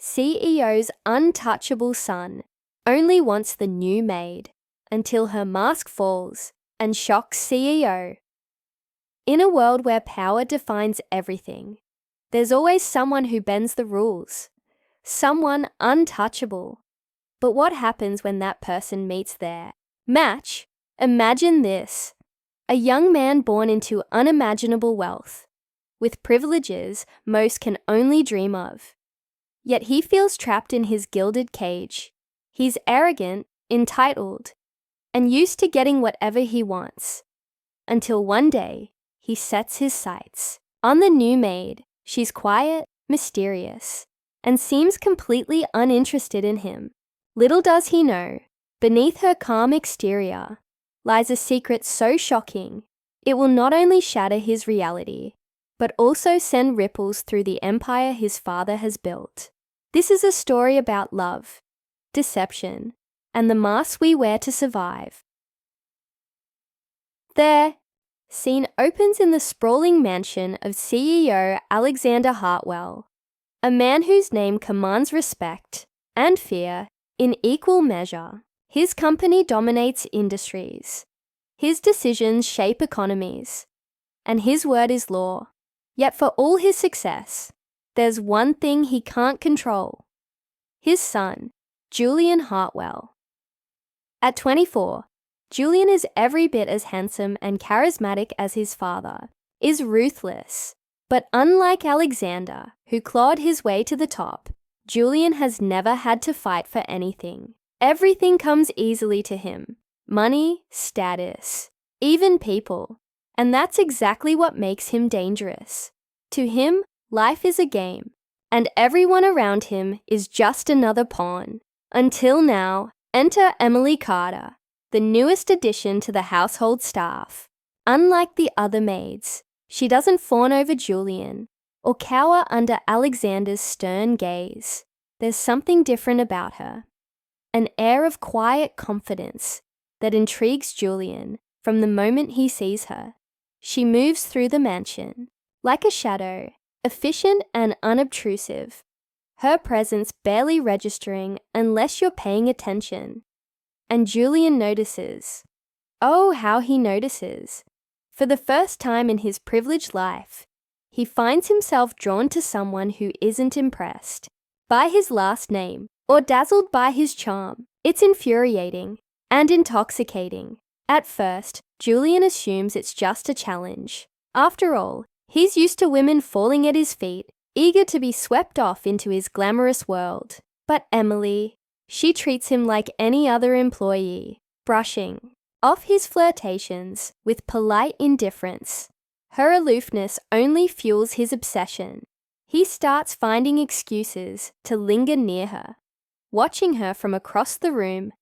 CEO's untouchable son only wants the new maid until her mask falls and shocks CEO. In a world where power defines everything, there's always someone who bends the rules, someone untouchable. But what happens when that person meets their match? Imagine this: a young man born into unimaginable wealth, with privileges most can only dream of. Yet he feels trapped in his gilded cage. He's arrogant, entitled, and used to getting whatever he wants. Until one day, he sets his sights on the new maid. She's quiet, mysterious, and seems completely uninterested in him. Little does he know, beneath her calm exterior lies a secret so shocking, it will not only shatter his reality, but also send ripples through the empire his father has built. This is a story about love, deception, and the masks we wear to survive. There, scene opens in the sprawling mansion of CEO Alexander Hartwell, a man whose name commands respect and fear in equal measure. His company dominates industries. His decisions shape economies, and his word is law. Yet for all his success, there's one thing he can't control: his son, Julian Hartwell. At 24, Julian is every bit as handsome and charismatic as his father, is ruthless. But unlike Alexander, who clawed his way to the top, Julian has never had to fight for anything. Everything comes easily to him: money, status, even people. And that's exactly what makes him dangerous. To him, life is a game, and everyone around him is just another pawn. Until now, enter Emily Carter, the newest addition to the household staff. Unlike the other maids, she doesn't fawn over Julian or cower under Alexander's stern gaze. There's something different about her, an air of quiet confidence that intrigues Julian from the moment he sees her. She moves through the mansion like a shadow, efficient and unobtrusive, her presence barely registering unless you're paying attention. And Julian notices. Oh, how he notices. For the first time in his privileged life, he finds himself drawn to someone who isn't impressed by his last name or dazzled by his charm. It's infuriating and intoxicating. At first, Julian assumes it's just a challenge. After all, he's used to women falling at his feet, eager to be swept off into his glamorous world. But Emily, she treats him like any other employee, brushing off his flirtations with polite indifference. Her aloofness only fuels his obsession. He starts finding excuses to linger near her, watching her from across the room,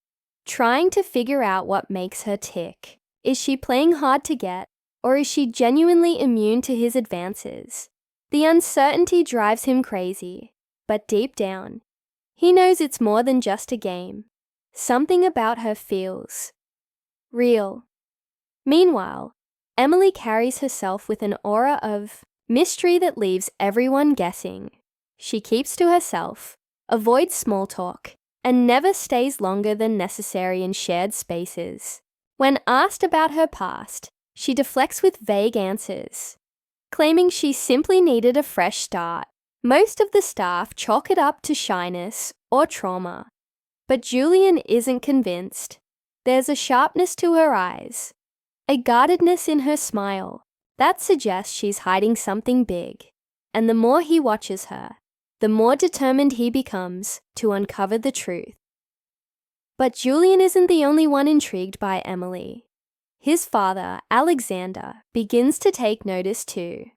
trying to figure out what makes her tick. Is she playing hard to get, or is she genuinely immune to his advances? The uncertainty drives him crazy, but deep down, he knows it's more than just a game. Something about her feels real. Meanwhile, Emily carries herself with an aura of mystery that leaves everyone guessing. She keeps to herself, avoids small talk, and never stays longer than necessary in shared spaces. When asked about her past, she deflects with vague answers, claiming she simply needed a fresh start. Most of the staff chalk it up to shyness or trauma, but Julian isn't convinced. There's a sharpness to her eyes, a guardedness in her smile that suggests she's hiding something big. And the more he watches her, the more determined he becomes to uncover the truth. But Julian isn't the only one intrigued by Emily. His father, Alexander, begins to take notice too,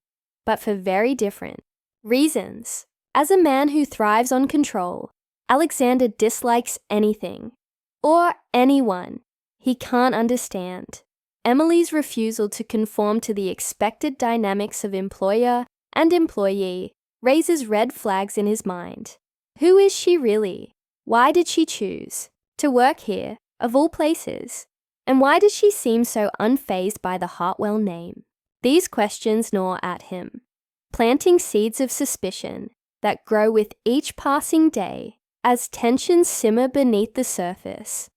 but for very different reasons. As a man who thrives on control, Alexander dislikes anything or anyone he can't understand. Emily's refusal to conform to the expected dynamics of employer and employee raises red flags in his mind. Who is she really? Why did she choose to work here, of all places? And why does she seem so unfazed by the Hartwell name? These questions gnaw at him, planting seeds of suspicion that grow with each passing day as tensions simmer beneath the surface.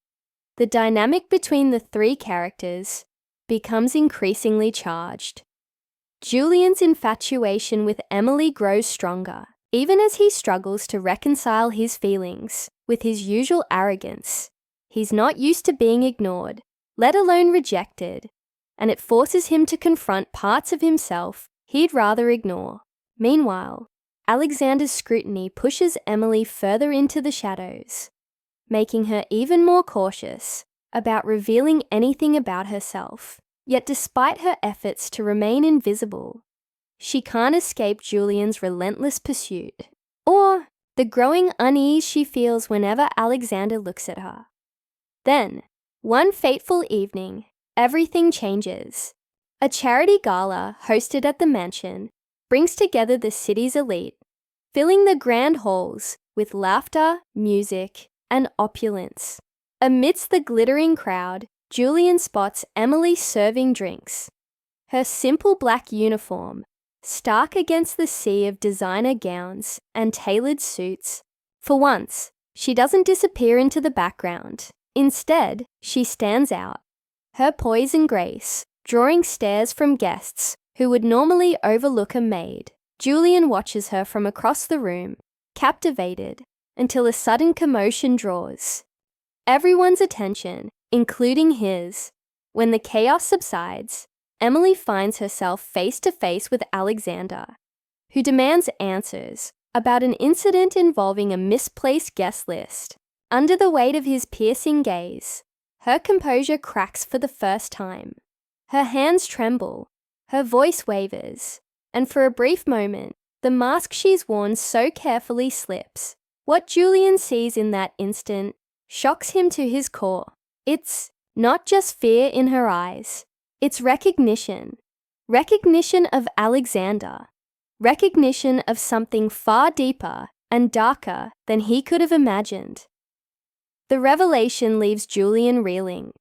The dynamic between the three characters becomes increasingly charged. Julian's infatuation with Emily grows stronger, even as he struggles to reconcile his feelings with his usual arrogance. He's not used to being ignored, let alone rejected, and it forces him to confront parts of himself he'd rather ignore. Meanwhile, Alexander's scrutiny pushes Emily further into the shadows, making her even more cautious about revealing anything about herself. Yet despite her efforts to remain invisible, she can't escape Julian's relentless pursuit, or the growing unease she feels whenever Alexander looks at her. Then, one fateful evening, everything changes. A charity gala hosted at the mansion brings together the city's elite, filling the grand halls with laughter, music, and opulence. Amidst the glittering crowd, Julian spots Emily serving drinks. Her simple black uniform, stark against the sea of designer gowns and tailored suits. For once, she doesn't disappear into the background. Instead, she stands out, her poise and grace drawing stares from guests who would normally overlook a maid. Julian watches her from across the room, captivated, until a sudden commotion draws everyone's attention, including his. When the chaos subsides, Emily finds herself face to face with Alexander, who demands answers about an incident involving a misplaced guest list. Under the weight of his piercing gaze, her composure cracks for the first time. Her hands tremble, her voice wavers, and for a brief moment, the mask she's worn so carefully slips. What Julian sees in that instant shocks him to his core. It's not just fear in her eyes, it's recognition. Recognition of Alexander. Recognition of something far deeper and darker than he could have imagined. The revelation leaves Julian reeling.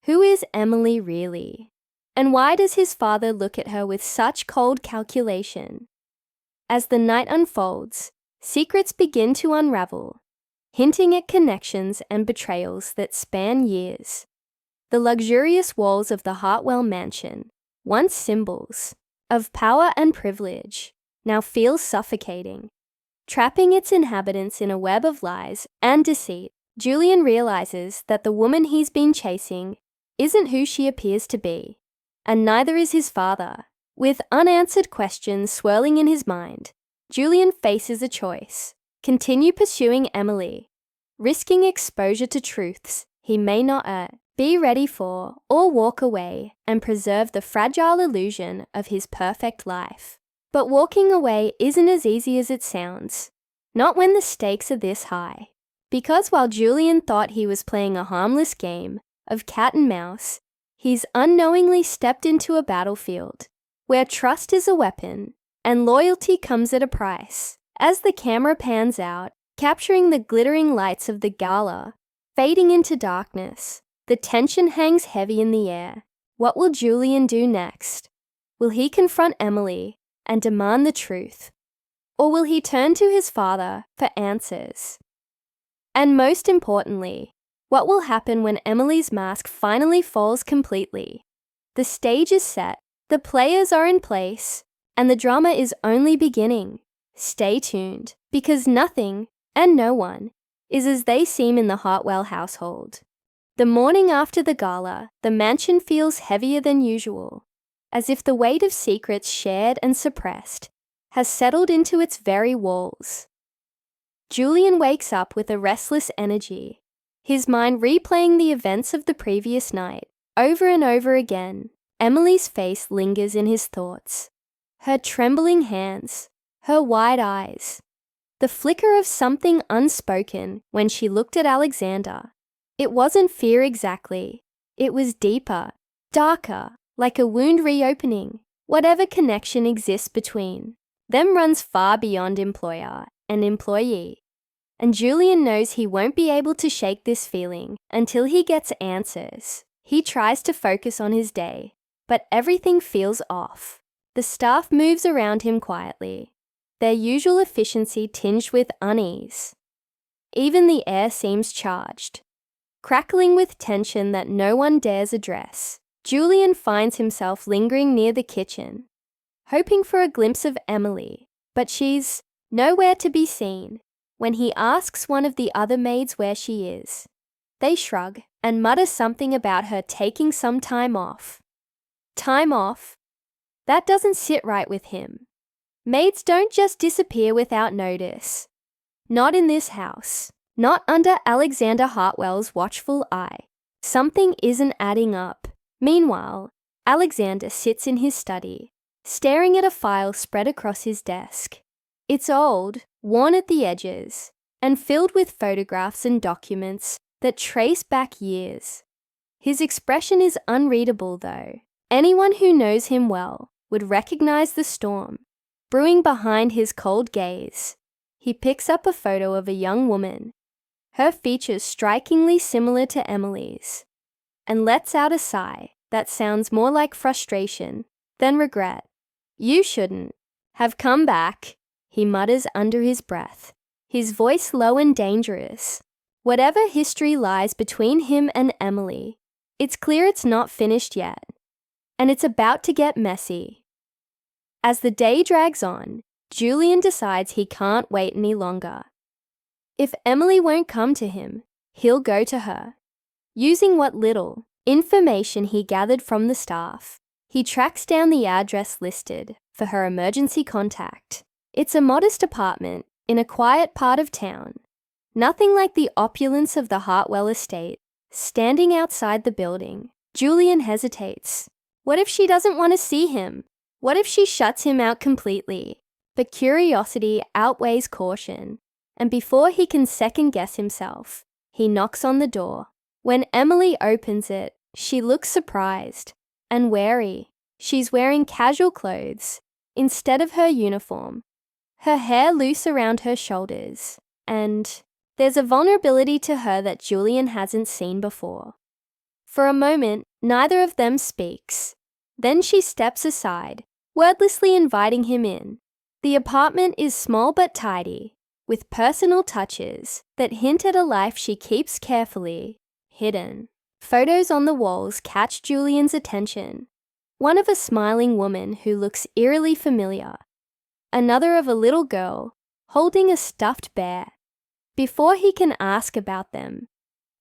Who is Emily really? And why does his father look at her with such cold calculation? As the night unfolds, secrets begin to unravel, hinting at connections and betrayals that span years. The luxurious walls of the Hartwell mansion, once symbols of power and privilege, now feel suffocating. Trapping its inhabitants in a web of lies and deceit, Julian realizes that the woman he's been chasing isn't who she appears to be, and neither is his father. With unanswered questions swirling in his mind, Julian faces a choice: continue pursuing Emily, risking exposure to truths he may not be ready for, or walk away and preserve the fragile illusion of his perfect life. But walking away isn't as easy as it sounds, not when the stakes are this high. Because while Julian thought he was playing a harmless game of cat and mouse, he's unknowingly stepped into a battlefield where trust is a weapon and loyalty comes at a price. As the camera pans out, capturing the glittering lights of the gala, fading into darkness, the tension hangs heavy in the air. What will Julian do next? Will he confront Emily and demand the truth? Or will he turn to his father for answers? And most importantly, what will happen when Emily's mask finally falls completely? The stage is set, the players are in place, and the drama is only beginning. Stay tuned, because nothing, and no one, is as they seem in the Hartwell household. The morning after the gala, the mansion feels heavier than usual, as if the weight of secrets shared and suppressed has settled into its very walls. Julian wakes up with a restless energy, his mind replaying the events of the previous night. Over and over again, Emily's face lingers in his thoughts. Her trembling hands, her wide eyes, the flicker of something unspoken when she looked at Alexander. It wasn't fear exactly. It was deeper, darker, like a wound reopening. Whatever connection exists between them runs far beyond employer and employee. And Julian knows he won't be able to shake this feeling until he gets answers. He tries to focus on his day, but everything feels off. The staff moves around him quietly, their usual efficiency tinged with unease. Even the air seems charged. Crackling with tension that no one dares address, Julian finds himself lingering near the kitchen, hoping for a glimpse of Emily, but she's nowhere to be seen. When he asks one of the other maids where she is, they shrug and mutter something about her taking some time off. Time off? That doesn't sit right with him. Maids don't just disappear without notice. Not in this house. Not under Alexander Hartwell's watchful eye. Something isn't adding up. Meanwhile, Alexander sits in his study, staring at a file spread across his desk. It's old, worn at the edges, and filled with photographs and documents that trace back years. His expression is unreadable, though. Anyone who knows him well would recognize the storm brewing behind his cold gaze. He picks up a photo of a young woman, her features strikingly similar to Emily's, and lets out a sigh that sounds more like frustration than regret. "You shouldn't have come back," he mutters under his breath, his voice low and dangerous. Whatever history lies between him and Emily, it's clear it's not finished yet, and it's about to get messy. As the day drags on, Julian decides he can't wait any longer. If Emily won't come to him, he'll go to her. Using what little information he gathered from the staff, he tracks down the address listed for her emergency contact. It's a modest apartment in a quiet part of town. Nothing like the opulence of the Hartwell estate. Standing outside the building, Julian hesitates. What if she doesn't want to see him? What if she shuts him out completely? But curiosity outweighs caution, and before he can second-guess himself, he knocks on the door. When Emily opens it, she looks surprised and wary. She's wearing casual clothes instead of her uniform, her hair loose around her shoulders, and there's a vulnerability to her that Julian hasn't seen before. For a moment, neither of them speaks. Then she steps aside, wordlessly inviting him in. The apartment is small but tidy, with personal touches that hint at a life she keeps carefully hidden. Photos on the walls catch Julian's attention. One of a smiling woman who looks eerily familiar. Another of a little girl holding a stuffed bear. Before he can ask about them,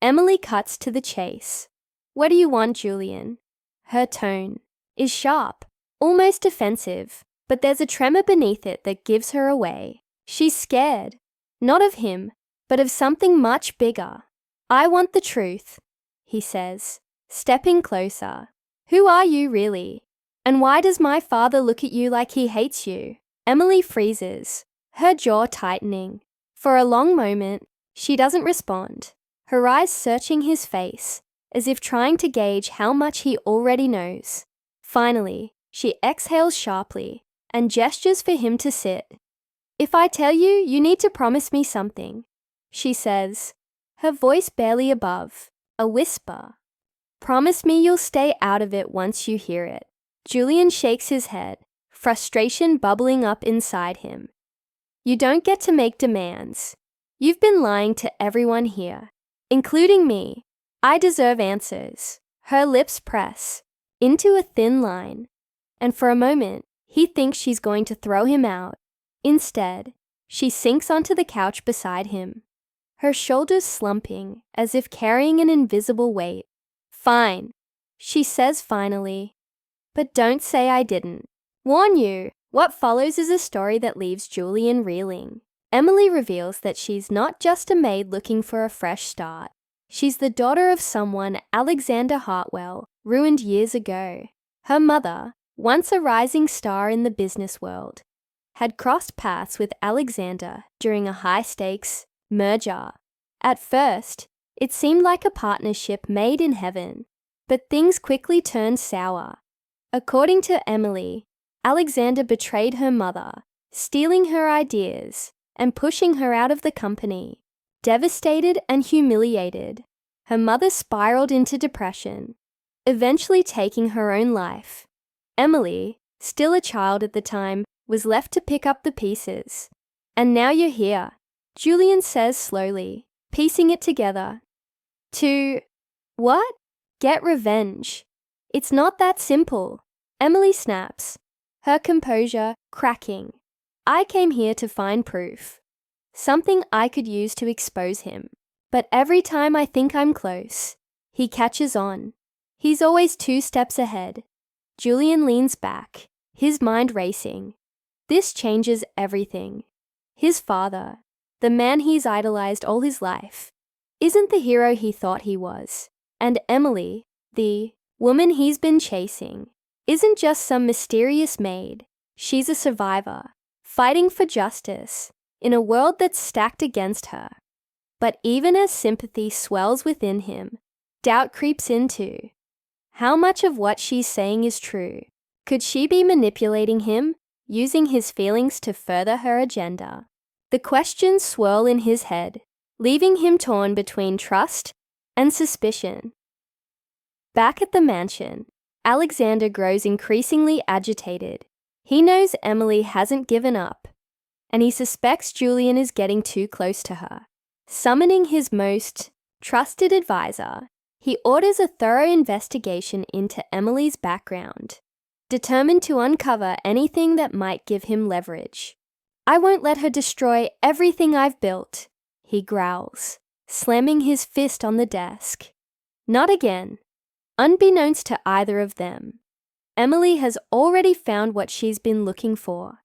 Emily cuts to the chase. "What do you want, Julian?" Her tone is sharp, almost offensive, but there's a tremor beneath it that gives her away. She's scared, not of him, but of something much bigger. "I want the truth," he says, stepping closer. "Who are you, really? And why does my father look at you like he hates you?" Emily freezes, her jaw tightening. For a long moment, she doesn't respond, her eyes searching his face, as if trying to gauge how much he already knows. Finally, she exhales sharply and gestures for him to sit. "If I tell you, you need to promise me something," she says, her voice barely above, a whisper. "Promise me you'll stay out of it once you hear it." Julian shakes his head, frustration bubbling up inside him. "You don't get to make demands. You've been lying to everyone here, including me. I deserve answers." Her lips press into a thin line, and for a moment, he thinks she's going to throw him out. Instead, she sinks onto the couch beside him, her shoulders slumping as if carrying an invisible weight. "Fine," she says finally, "but don't say I didn't warn you." What follows is a story that leaves Julian reeling. Emily reveals that she's not just a maid looking for a fresh start. She's the daughter of someone Alexander Hartwell ruined years ago. Her mother, once a rising star in the business world, had crossed paths with Alexander during a high-stakes merger. At first, it seemed like a partnership made in heaven, but things quickly turned sour. According to Emily, Alexander betrayed her mother, stealing her ideas and pushing her out of the company. Devastated and humiliated, her mother spiraled into depression, eventually taking her own life. Emily, still a child at the time, was left to pick up the pieces. And now you're here, Julian says slowly, piecing it together. To what? Get revenge. It's not that simple. Emily snaps, her composure cracking. I came here to find proof. Something I could use to expose him. But every time I think I'm close, he catches on. He's always 2 steps ahead. Julian leans back, his mind racing. This changes everything. His father, the man he's idolized all his life, isn't the hero he thought he was. And Emily, the woman he's been chasing, isn't just some mysterious maid. She's a survivor, fighting for justice in a world that's stacked against her. But even as sympathy swells within him, doubt creeps in too. How much of what she's saying is true? Could she be manipulating him, using his feelings to further her agenda? The questions swirl in his head, leaving him torn between trust and suspicion. Back at the mansion, Alexander grows increasingly agitated. He knows Emily hasn't given up, and he suspects Julian is getting too close to her. Summoning his most trusted advisor, he orders a thorough investigation into Emily's background, determined to uncover anything that might give him leverage. I won't let her destroy everything I've built, he growls, slamming his fist on the desk. Not again. Unbeknownst to either of them, Emily has already found what she's been looking for.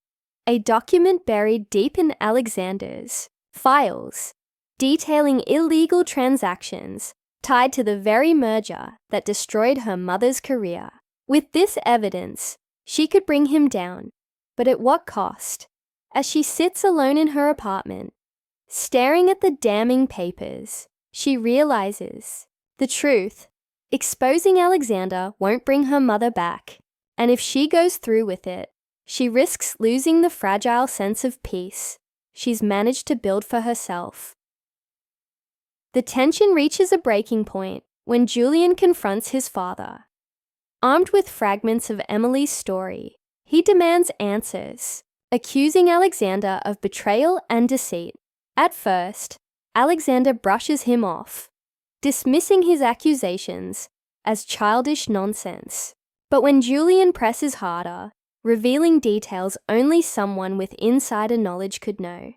A document buried deep in Alexander's files, detailing illegal transactions tied to the very merger that destroyed her mother's career. With this evidence, she could bring him down, but at what cost? As she sits alone in her apartment, staring at the damning papers, she realizes the truth. Exposing Alexander won't bring her mother back, and if she goes through with it, she risks losing the fragile sense of peace she's managed to build for herself. The tension reaches a breaking point when Julian confronts his father. Armed with fragments of Emily's story, he demands answers, accusing Alexander of betrayal and deceit. At first, Alexander brushes him off, dismissing his accusations as childish nonsense. But when Julian presses harder, revealing details only someone with insider knowledge could know,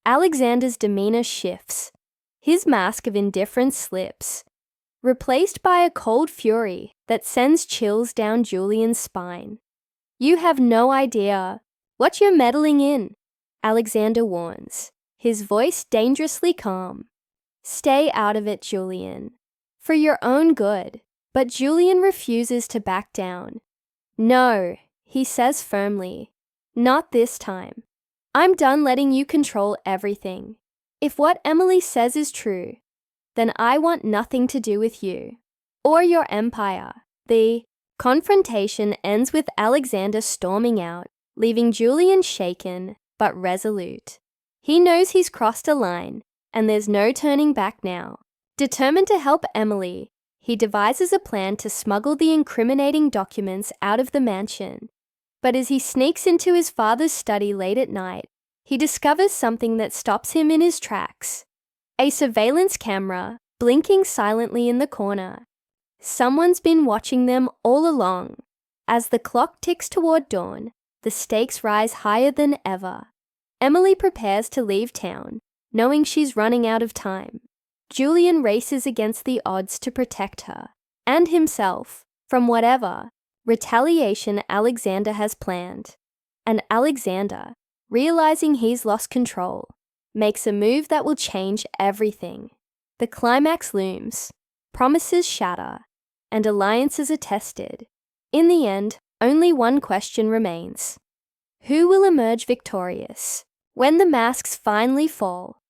Alexander's demeanor shifts. His mask of indifference slips, replaced by a cold fury that sends chills down Julian's spine. You have no idea what you're meddling in, Alexander warns, his voice dangerously calm. Stay out of it, Julian, for your own good. But Julian refuses to back down. No, he says firmly, not this time. I'm done letting you control everything. If what Emily says is true, then I want nothing to do with you or your empire. The confrontation ends with Alexander storming out, leaving Julian shaken but resolute. He knows he's crossed a line, and there's no turning back now. Determined to help Emily, he devises a plan to smuggle the incriminating documents out of the mansion. But as he sneaks into his father's study late at night, he discovers something that stops him in his tracks. A surveillance camera, blinking silently in the corner. Someone's been watching them all along. As the clock ticks toward dawn, the stakes rise higher than ever. Emily prepares to leave town, knowing she's running out of time. Julian races against the odds to protect her, and himself, from whatever retaliation Alexander has planned. And Alexander, realizing he's lost control, makes a move that will change everything. The climax looms, promises shatter, and alliances are tested. In the end, only one question remains. Who will emerge victorious? When the masks finally fall,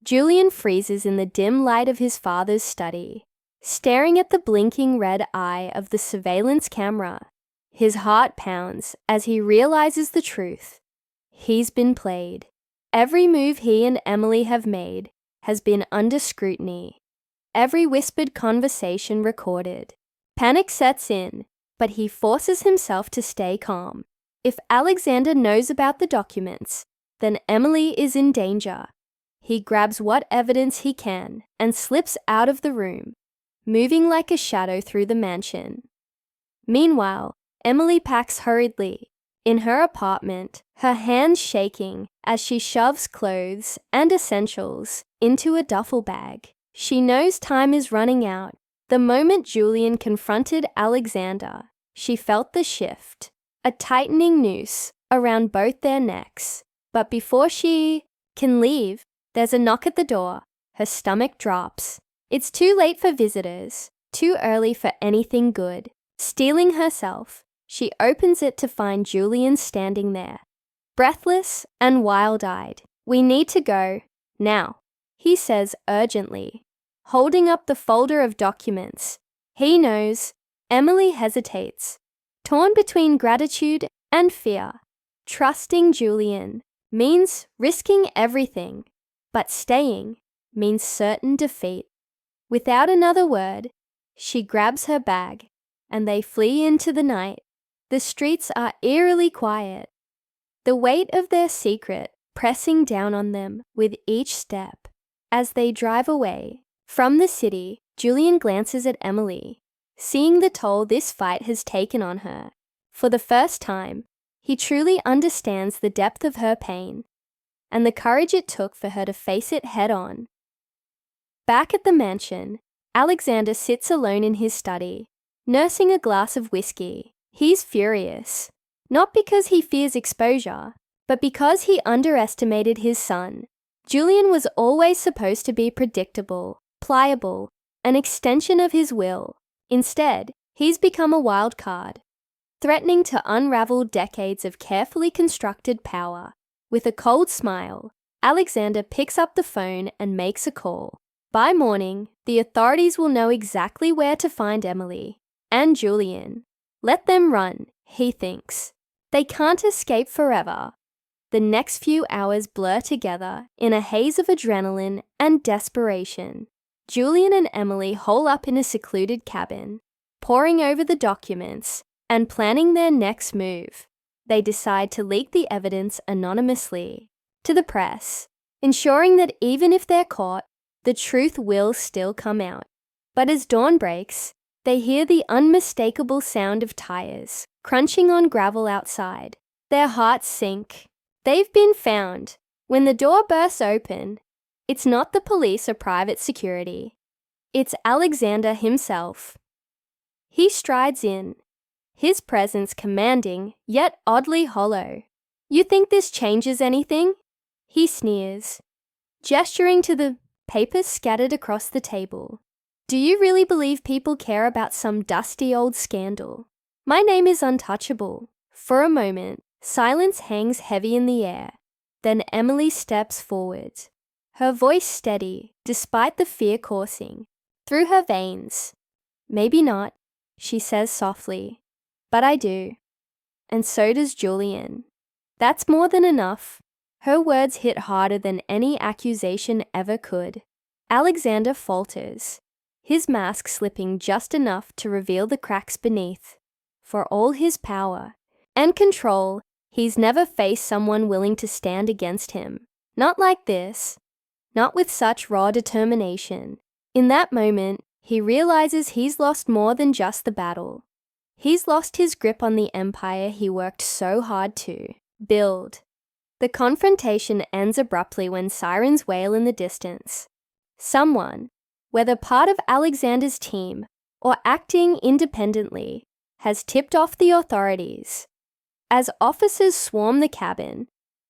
Julian freezes in the dim light of his father's study, staring at the blinking red eye of the surveillance camera. His heart pounds as he realizes the truth. He's been played. Every move he and Emily have made has been under scrutiny. Every whispered conversation recorded. Panic sets in, but he forces himself to stay calm. If Alexander knows about the documents, then Emily is in danger. He grabs what evidence he can and slips out of the room, moving like a shadow through the mansion. Meanwhile, Emily packs hurriedly. In her apartment, her hands shaking as she shoves clothes and essentials into a duffel bag. She knows time is running out. The moment Julian confronted Alexander, she felt the shift, a tightening noose around both their necks. But before she can leave, there's a knock at the door. Her stomach drops. It's too late for visitors, too early for anything good. Steeling herself, she opens it to find Julian standing there, breathless and wild-eyed. "We need to go, now," he says urgently, holding up the folder of documents. He knows. Emily hesitates, torn between gratitude and fear. Trusting Julian means risking everything, but staying means certain defeat. Without another word, she grabs her bag, and they flee into the night. The streets are eerily quiet, the weight of their secret pressing down on them with each step. As they drive away from the city, Julian glances at Emily, seeing the toll this fight has taken on her. For the first time, he truly understands the depth of her pain and the courage it took for her to face it head-on. Back at the mansion, Alexander sits alone in his study, nursing a glass of whiskey. He's furious, not because he fears exposure, but because he underestimated his son. Julian was always supposed to be predictable, pliable, an extension of his will. Instead, he's become a wild card, threatening to unravel decades of carefully constructed power. With a cold smile, Alexander picks up the phone and makes a call. By morning, the authorities will know exactly where to find Emily and Julian. Let them run, he thinks. They can't escape forever. The next few hours blur together in a haze of adrenaline and desperation. Julian and Emily hole up in a secluded cabin, poring over the documents and planning their next move. They decide to leak the evidence anonymously to the press, ensuring that even if they're caught, the truth will still come out. But as dawn breaks, they hear the unmistakable sound of tires crunching on gravel outside. Their hearts sink. They've been found. When the door bursts open, it's not the police or private security. It's Alexander himself. He strides in, his presence commanding yet oddly hollow. "You think this changes anything?" he sneers, gesturing to the papers scattered across the table. "Do you really believe people care about some dusty old scandal? My name is Untouchable." For a moment, silence hangs heavy in the air. Then Emily steps forward, her voice steady despite the fear coursing through her veins. "Maybe not," she says softly, "but I do. And so does Julian." That's more than enough. Her words hit harder than any accusation ever could. Alexander falters, his mask slipping just enough to reveal the cracks beneath. For all his power and control, he's never faced someone willing to stand against him. Not like this. Not with such raw determination. In that moment, he realizes he's lost more than just the battle. He's lost his grip on the empire he worked so hard to build. The confrontation ends abruptly when sirens wail in the distance. Someone, whether part of Alexander's team or acting independently, has tipped off the authorities. As officers swarm the cabin,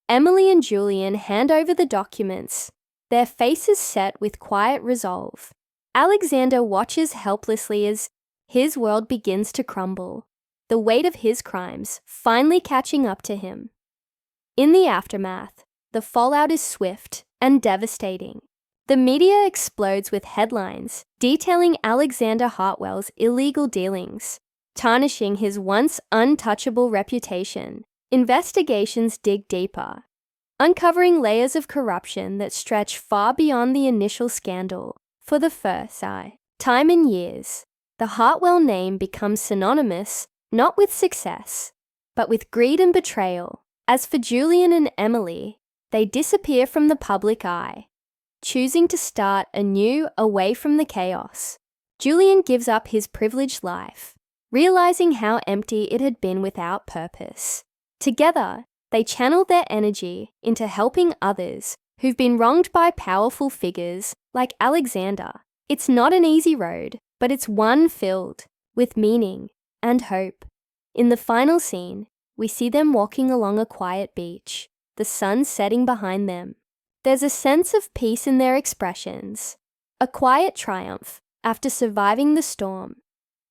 Emily and Julian hand over the documents, their faces set with quiet resolve. Alexander watches helplessly as his world begins to crumble, the weight of his crimes finally catching up to him. In the aftermath, the fallout is swift and devastating. The media explodes with headlines detailing Alexander Hartwell's illegal dealings, tarnishing his once untouchable reputation. Investigations dig deeper, uncovering layers of corruption that stretch far beyond the initial scandal. For the first time in years, the Hartwell name becomes synonymous not with success, but with greed and betrayal. As for Julian and Emily, they disappear from the public eye, choosing to start anew away from the chaos. Julian gives up his privileged life, realizing how empty it had been without purpose. Together, they channel their energy into helping others who've been wronged by powerful figures like Alexander. It's not an easy road, but it's one filled with meaning and hope. In the final scene, we see them walking along a quiet beach, the sun setting behind them. There's a sense of peace in their expressions, a quiet triumph after surviving the storm.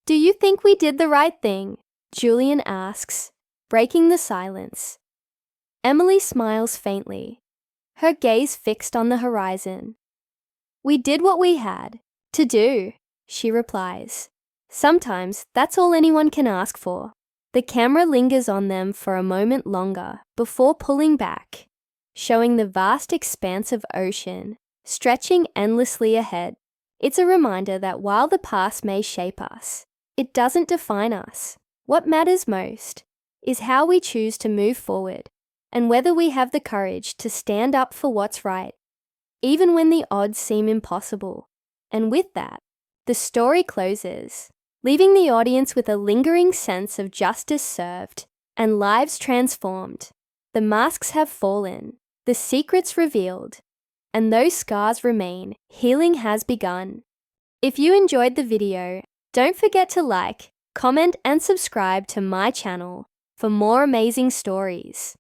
"Do you think we did the right thing?" Julian asks, breaking the silence. Emily smiles faintly, her gaze fixed on the horizon. "We did what we had to do," she replies. Sometimes that's all anyone can ask for. The camera lingers on them for a moment longer before pulling back, showing the vast expanse of ocean stretching endlessly ahead. It's a reminder that while the past may shape us, it doesn't define us. What matters most is how we choose to move forward and whether we have the courage to stand up for what's right, even when the odds seem impossible. And with that, the story closes, leaving the audience with a lingering sense of justice served and lives transformed. The masks have fallen, the secrets revealed, and though scars remain, healing has begun. If you enjoyed the video, don't forget to like, comment, and subscribe to my channel for more amazing stories.